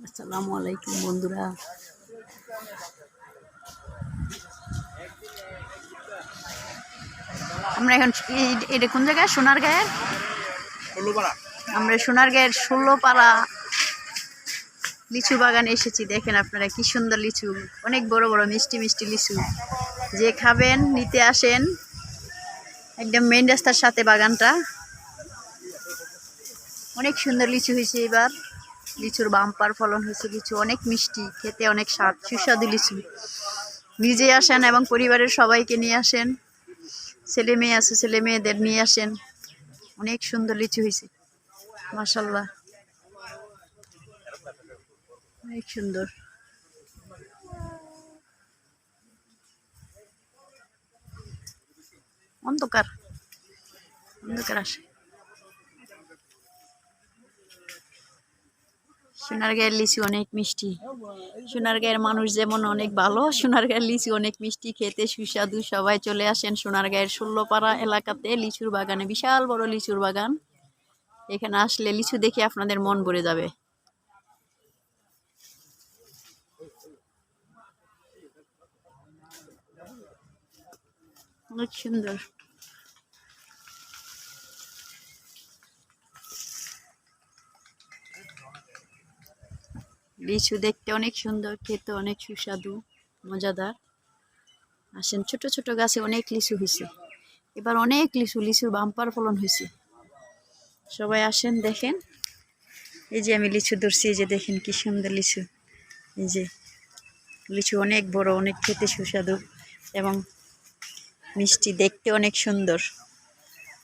আসসালামু আলাইকুম বন্ধুরা। আমরা এখন এটা কোন জায়গায়? সোনারগাঁয়ের আমরা সোনারগাঁয়ের 16পাড়া লিচু বাগানে এসেছি। দেখেন আপনারা কি সুন্দর লিচু, অনেক বড় বড় মিষ্টি মিষ্টি লিচু। যে খাবেন নিতে আসেন, একদম মেইন রাস্তার সাথে বাগানটা। অনেক সুন্দর লিচু হয়েছে এবার, লিচুর বাম্পার ফলন হয়েছে। লিচু অনেক মিষ্টি, খেতে অনেক স্বাদ, সুস্বাদু লিচু। নিজে আসেন এবং পরিবারের সবাইকে নিয়ে আসেন, ছেলে মেয়ে আছে ছেলে মেয়েদের নিয়ে আসেন। অনেক সুন্দর লিচু হয়েছে, মাশাআল্লাহ, অনেক সুন্দর। অন্ধকার অন্ধকার আসে। সোনারগাঁয়ের লিচু অনেক মিষ্টি। সোনারগাঁয়ের মানুষ যেমন অনেক ভালো, সোনারগাঁয়ের লিচু অনেক মিষ্টি, খেতে সুস্বাদু। সবাই চলে আসেন সোনারগাঁয়ের 16পাড়া এলাকাতে লিচুর বাগানে, বিশাল বড় লিচুর বাগান। এখানে আসলে লিচু দেখে আপনাদের মন ভরে যাবে। অনেক সুন্দর। লিচু দেখতে অনেক সুন্দর, খেতে অনেক সুস্বাদু, মজাদার। আসেন, ছোট ছোট গাছে অনেক লিচু হয়েছে এবার, অনেক লিচুর বাম্পার ফলন হয়েছে। সবাই আসেন, দেখেন। এই যে আমি লিচু ধরছি, এই যে দেখেন কি সুন্দর লিচু। এই যে লিচু অনেক বড়, অনেক খেতে সুস্বাদু এবং মিষ্টি, দেখতে অনেক সুন্দর।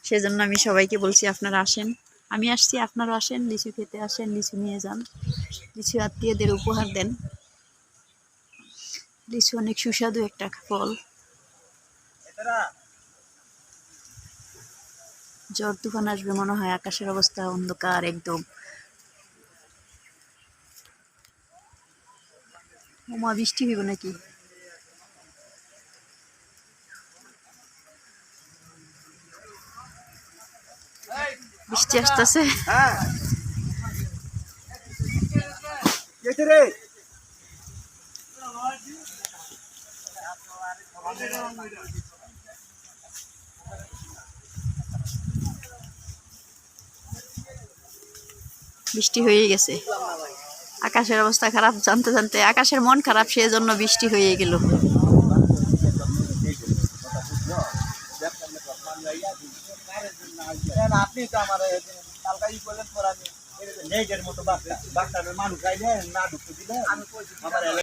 সেজন্য আমি সবাইকে বলছি আপনারা আসেন। আমি আসছি, আপনারা আসেন, লিচু খেতে আসেন, লিচু নিয়ে যান, লিচু আত্মীয়দের উপহার দেন। লিচু অনেক সুস্বাদু একটা ফল। ঝড় তুফান আসবে মনে হয়, আকাশের অবস্থা অন্ধকার একদম। ওমা, বৃষ্টি হইব নাকি? বৃষ্টি আসতেছে। বৃষ্টি হয়ে গেছে, আকাশের অবস্থা খারাপ। জানতে জানতে আকাশের মন খারাপ, সেজন্য বৃষ্টি হয়ে গেল। আপনি তো আমার কালকাই বলেন, মানুষ না ঢুকতে দিলে আমি